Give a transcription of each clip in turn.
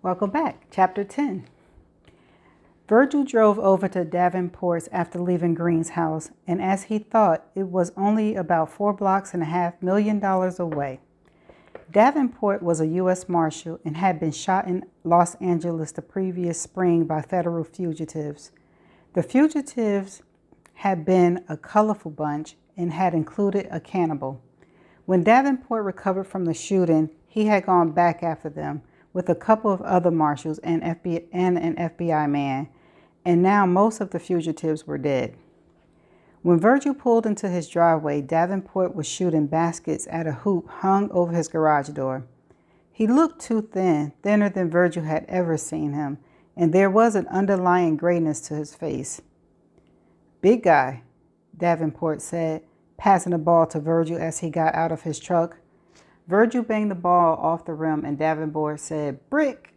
Welcome back. Chapter 10. Virgil drove over to Davenport's after leaving Green's house, and as he thought, it was only about 4.5 blocks away. Davenport was a U.S. Marshal and had been shot in Los Angeles the previous spring by federal fugitives. The fugitives had been a colorful bunch and had included a cannibal. When Davenport recovered from the shooting, he had gone back after them with a couple of other marshals and an FBI man, and now most of the fugitives were dead. When Virgil pulled into his driveway, Davenport was shooting baskets at a hoop hung over his garage door. He looked too thin, thinner than Virgil had ever seen him, and there was an underlying grayness to his face. "Big guy," Davenport said, passing the ball to Virgil as he got out of his truck. Virgil banged the ball off the rim, and Davenport said, "Brick!"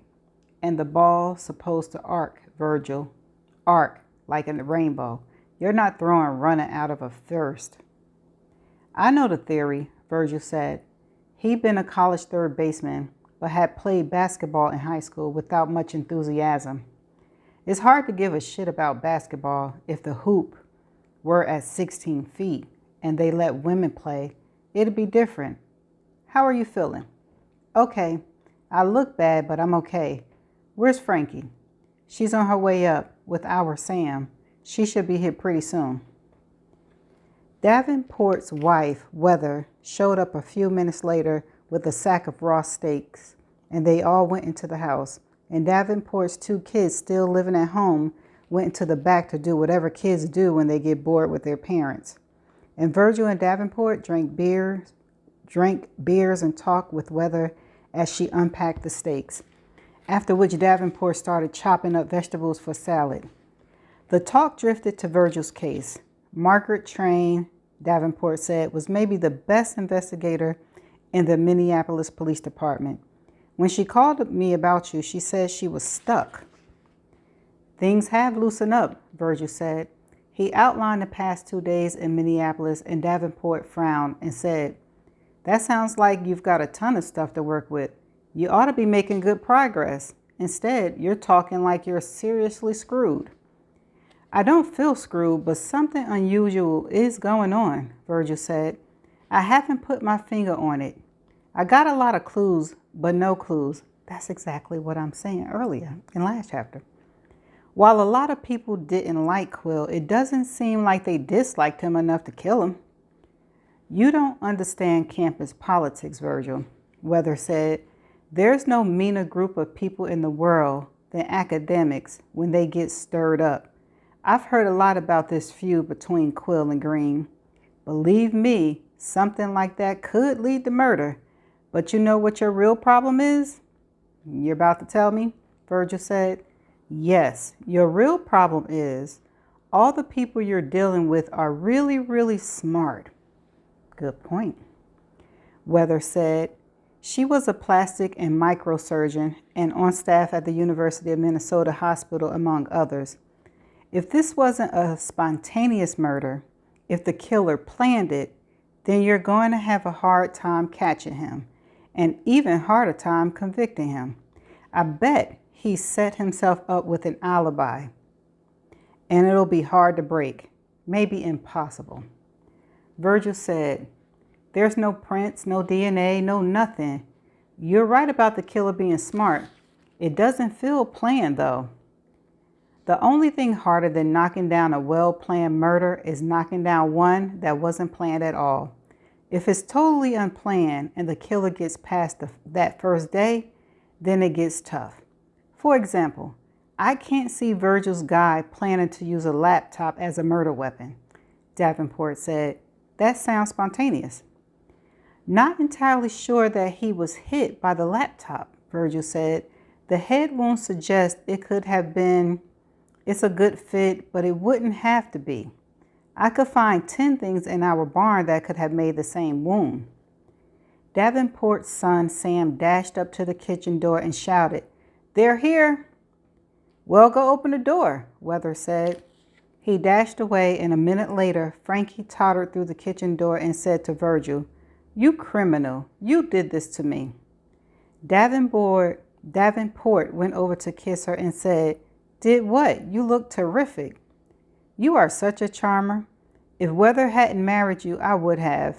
And the ball supposed to arc, Virgil. Arc, like in the rainbow. You're not throwing running out of a thirst. "I know the theory," Virgil said. He'd been a college third baseman, but had played basketball in high school without much enthusiasm. It's hard to give a shit about basketball if the hoop were at 16 feet and they let women play. It'd be different. How are you feeling?" "Okay. I look bad, but I'm okay. Where's Frankie?" "She's on her way up with our Sam. She should be here pretty soon." Davenport's wife, Weather, showed up a few minutes later with a sack of raw steaks, and they all went into the house. And Davenport's two kids, still living at home, went into the back to do whatever kids do when they get bored with their parents. And Virgil and Davenport drank beers and talked with Weather as she unpacked the steaks, after which Davenport started chopping up vegetables for salad. The talk drifted to Virgil's case. Margaret Train, Davenport said, was maybe the best investigator in the Minneapolis Police Department. "When she called me about you, she said she was stuck." "Things have loosened up," Virgil said. He outlined the past 2 days in Minneapolis, and Davenport frowned and said, "That sounds like you've got a ton of stuff to work with. You ought to be making good progress. Instead, you're talking like you're seriously screwed." "I don't feel screwed, but something unusual is going on," Virgil said. "I haven't put my finger on it. I got a lot of clues, but no clues." That's exactly what I'm saying earlier in last chapter. "While a lot of people didn't like Quill, it doesn't seem like they disliked him enough to kill him." "You don't understand campus politics, Virgil," Weather said. "There's no meaner group of people in the world than academics when they get stirred up. I've heard a lot about this feud between Quill and Green. Believe me, something like that could lead to murder. But you know what your real problem is?" "You're about to tell me?" Virgil said. "Yes, your real problem is all the people you're dealing with are really, really smart." "Good point," Weather said. She was a plastic and microsurgeon and on staff at the University of Minnesota Hospital, among others. If this wasn't a spontaneous murder, if the killer planned it, then you're going to have a hard time catching him, and even harder time convicting him. I bet he set himself up with an alibi, and it'll be hard to break, maybe impossible." Virgil said, "There's no prints, no DNA, no nothing. You're right about the killer being smart. It doesn't feel planned, though. The only thing harder than knocking down a well-planned murder is knocking down one that wasn't planned at all. If it's totally unplanned and the killer gets past that first day, then it gets tough. For example, I can't see Virgil's guy planning to use a laptop as a murder weapon," Davenport said. "That sounds spontaneous." "Not entirely sure that he was hit by the laptop," Virgil said. "The head wound suggests it could have been. It's a good fit, but it wouldn't have to be. I could find 10 things in our barn that could have made the same wound." Davenport's son, Sam, dashed up to the kitchen door and shouted, "They're here." "Well, go open the door," Weather said. He dashed away, and a minute later, Frankie tottered through the kitchen door and said to Virgil, "You criminal, you did this to me." Davenport Davenport went over to kiss her and said, "Did what? You look terrific. You are such a charmer. If Weather hadn't married you, I would have."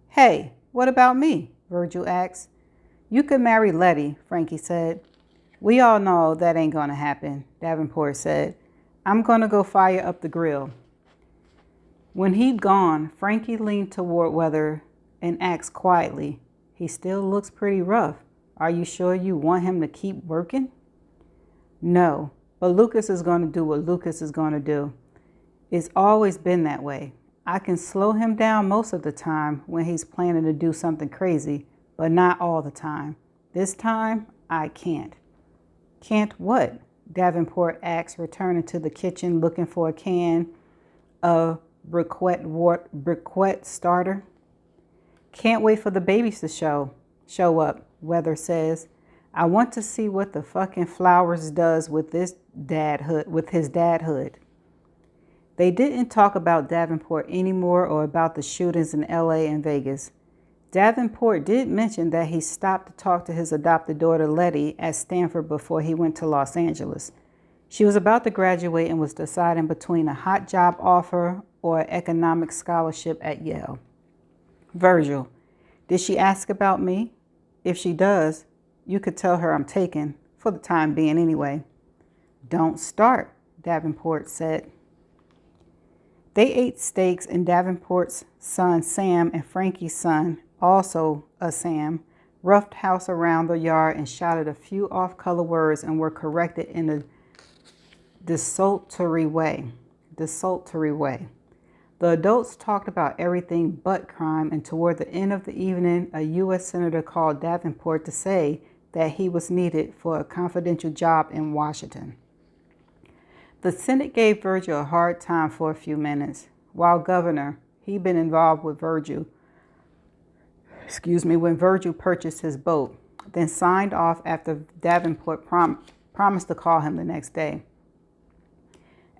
"Hey, what about me?" Virgil asked. "You could marry Letty," Frankie said. "We all know that ain't gonna happen," Davenport said. "I'm gonna go fire up the grill." When he'd gone, Frankie leaned toward Weather and asked quietly, "He still looks pretty rough. Are you sure you want him to keep working?" "No, but Lucas is going to do what Lucas is going to do. It's always been that way. I can slow him down most of the time when he's planning to do something crazy, but not all the time. This time, I can't." "Can't what?" Davenport asked, returning to the kitchen looking for a can of briquette starter. "Can't wait for the babies to show up," Weather says. "I want to see what the fucking Flowers does with his dadhood." They didn't talk about Davenport anymore or about the shootings in LA and Vegas. Davenport did mention that he stopped to talk to his adopted daughter Letty at Stanford before he went to Los Angeles. She was about to graduate and was deciding between a hot job offer or an economics scholarship at Yale. "Virgil, did she ask about me? If she does, you could tell her I'm taken, for the time being anyway." "Don't start," Davenport said. They ate steaks, and Davenport's son Sam and Frankie's son, also a Sam, roughed house around the yard and shouted a few off-color words and were corrected in a desultory way. The adults talked about everything but crime, and toward the end of the evening, a U.S. Senator called Davenport to say that he was needed for a confidential job in Washington. The Senate gave Virgil a hard time for a few minutes. While governor, he'd been involved with when Virgil purchased his boat, then signed off after Davenport promised to call him the next day.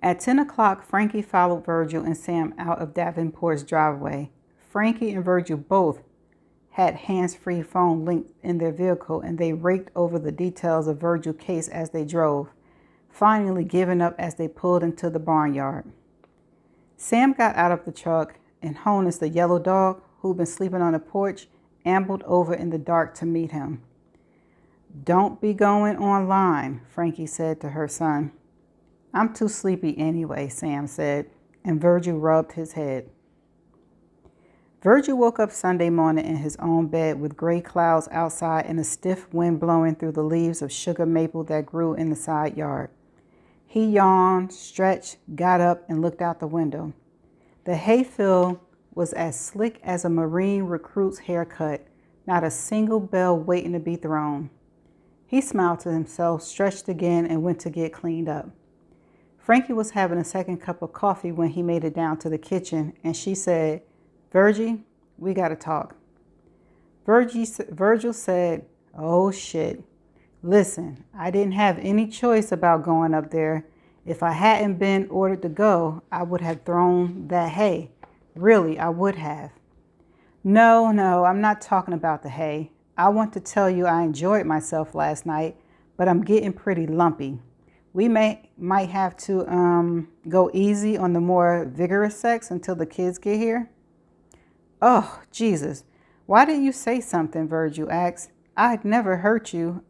At 10 o'clock, Frankie followed Virgil and Sam out of Davenport's driveway. Frankie and Virgil both had hands-free phone linked in their vehicle, and they raked over the details of Virgil's case as they drove, finally giving up as they pulled into the barnyard. Sam got out of the truck, and Honus, the yellow dog, who'd been sleeping on the porch, ambled over in the dark to meet him. "Don't be going online," Frankie said to her son. "I'm too sleepy anyway," Sam said, and Virgil rubbed his head. Virgil woke up Sunday morning in his own bed with gray clouds outside and a stiff wind blowing through the leaves of sugar maple that grew in the side yard. He yawned, stretched, got up, and looked out the window. The hayfield was as slick as a Marine recruit's haircut, not a single bell waiting to be thrown. He smiled to himself, stretched again, and went to get cleaned up. Frankie was having a second cup of coffee when he made it down to the kitchen, and she said, "Virgie, we got to talk." Virgil said, "Oh, shit. Listen, I didn't have any choice about going up there. If I hadn't been ordered to go, I would have thrown that hay. Really, I would have." No, I'm not talking about the hay. I want to tell you I enjoyed myself last night, but I'm getting pretty lumpy. We might have to go easy on the more vigorous sex until the kids get here." "Oh, Jesus. Why didn't you say something?" Virgil asked. "I'd never hurt you.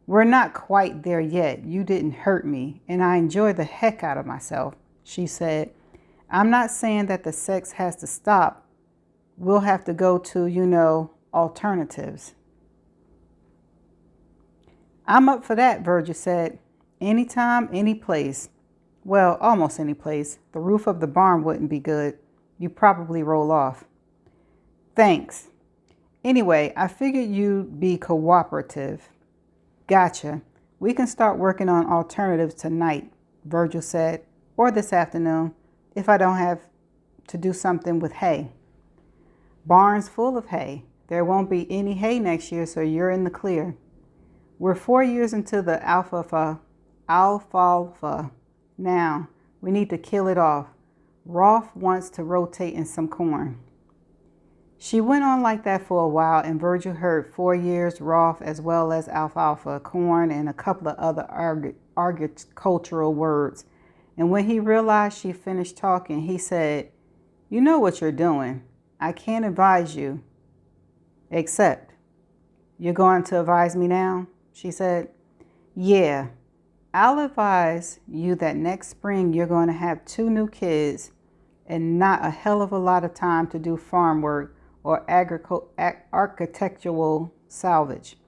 We're not quite there yet. You didn't hurt me, and I enjoyed the heck out of myself," she said. "I'm not saying that the sex has to stop. We'll have to go to, alternatives." "I'm up for that," Virgil said. "Anytime, any place. Well, almost any place. The roof of the barn wouldn't be good. You'd probably roll off." "Thanks. Anyway, I figured you'd be cooperative." "Gotcha. We can start working on alternatives tonight," Virgil said, "or this afternoon, if I don't have to do something with hay." "Barn's full of hay. There won't be any hay next year, so you're in the clear. We're 4 years into the alfalfa. Now, we need to kill it off. Rolf wants to rotate in some corn." She went on like that for a while, and Virgil heard 4 years, Rolf, as well as alfalfa, corn, and a couple of other agricultural words. And when he realized she finished talking, he said, "You know what you're doing. I can't advise you, except." "You're going to advise me now?" she said. "Yeah, I'll advise you that next spring you're going to have 2 new kids and not a hell of a lot of time to do farm work or architectural salvage.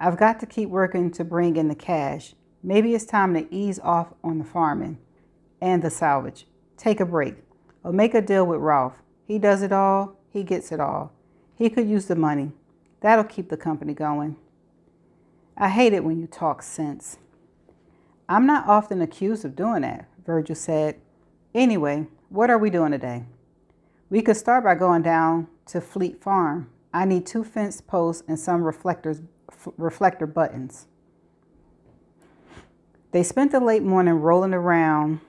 I've got to keep working to bring in the cash. Maybe it's time to ease off on the farming and the salvage. Take a break or make a deal with Ralph. He does it all. He gets it all. He could use the money. That'll keep the company going." "I hate it when you talk sense." "I'm not often accused of doing that," Virgil said. "Anyway, what are we doing today?" "We could start by going down to Fleet Farm. I need 2 fence posts and some reflector buttons." They spent the late morning rolling around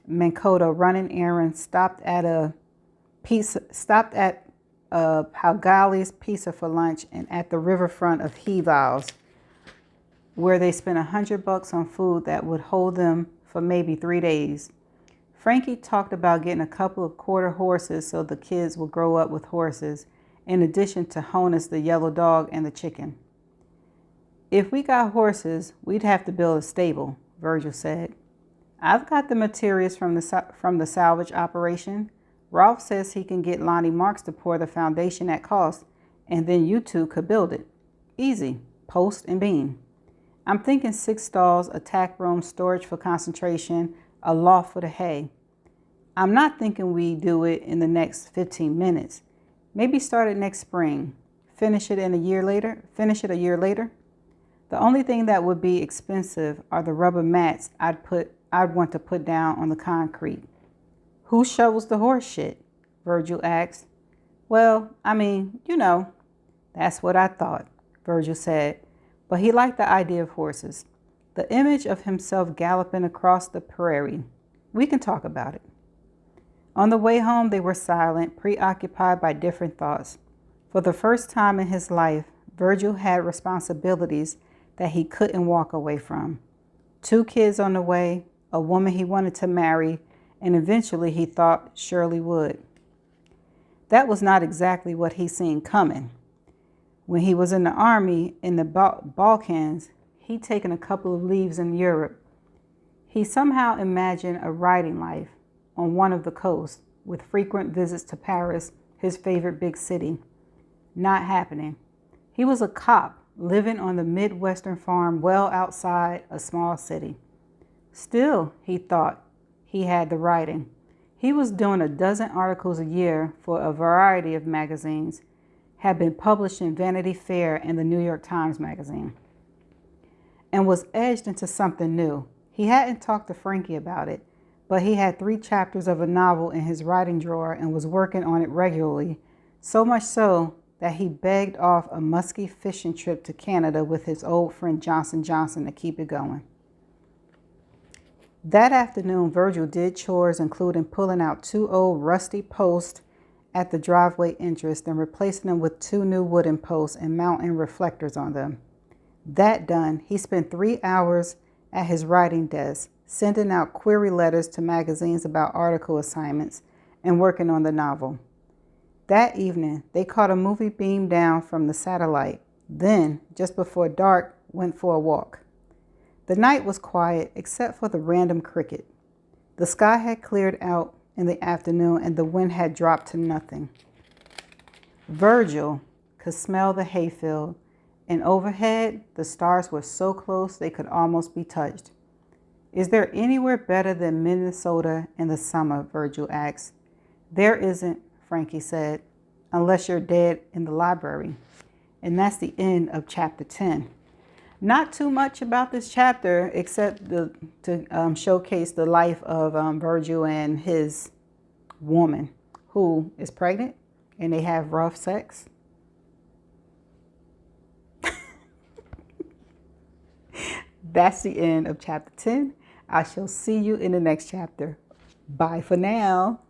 Mankato, running errands, stopped at Palgali's Pizza for lunch, and at the riverfront of Heval's, where they spent $100 on food that would hold them for maybe 3 days. Frankie talked about getting a couple of quarter horses so the kids will grow up with horses, in addition to Honus the yellow dog and the chicken. "If we got horses, we'd have to build a stable," Virgil said. "I've got the materials from the salvage operation. Rolf says he can get Lonnie Marks to pour the foundation at cost, and then you 2 could build it. Easy, post and beam. I'm thinking 6 stalls, a tack room, storage for concentration, a loft for the hay. I'm not thinking we do it in the next 15 minutes. Maybe start it next spring. Finish it a year later. The only thing that would be expensive are the rubber mats I'd want to put down on the concrete." "Who shovels the horse shit?" Virgil asked. "Well, I mean, you know." "That's what I thought," Virgil said, but he liked the idea of horses. The image of himself galloping across the prairie. "We can talk about it." On the way home, they were silent, preoccupied by different thoughts. For the first time in his life, Virgil had responsibilities that he couldn't walk away from. 2 kids on the way, a woman he wanted to marry, and eventually he thought Shirley would. That was not exactly what he seen coming. When he was in the army in the Balkans, he'd taken a couple of leaves in Europe. He somehow imagined a riding life on one of the coasts, with frequent visits to Paris, his favorite big city. Not happening. He was a cop living on the Midwestern farm well outside a small city. Still, he thought, he had the writing. He was doing a dozen articles a year for a variety of magazines, had been published in Vanity Fair and the New York Times Magazine, and was edged into something new. He hadn't talked to Frankie about it, but he had 3 chapters of a novel in his writing drawer and was working on it regularly, so much so that he begged off a musky fishing trip to Canada with his old friend Johnson Johnson to keep it going. That afternoon, Virgil did chores, including pulling out 2 old rusty posts at the driveway entrance and replacing them with 2 new wooden posts and mounting reflectors on them. That done, he spent 3 hours at his writing desk, sending out query letters to magazines about article assignments and working on the novel. That evening, they caught a movie beam down from the satellite. Then, just before dark, went for a walk. The night was quiet except for the random cricket. The sky had cleared out in the afternoon and the wind had dropped to nothing. Virgil could smell the hayfield, and overhead, the stars were so close they could almost be touched. "Is there anywhere better than Minnesota in the summer?" Virgil asked. "There isn't," Frankie said, "unless you're dead in the library." And that's the end of chapter 10. Not too much about this chapter except to showcase the life of Virgil and his woman who is pregnant and they have rough sex. That's the end of chapter 10. I shall see you in the next chapter. Bye for now.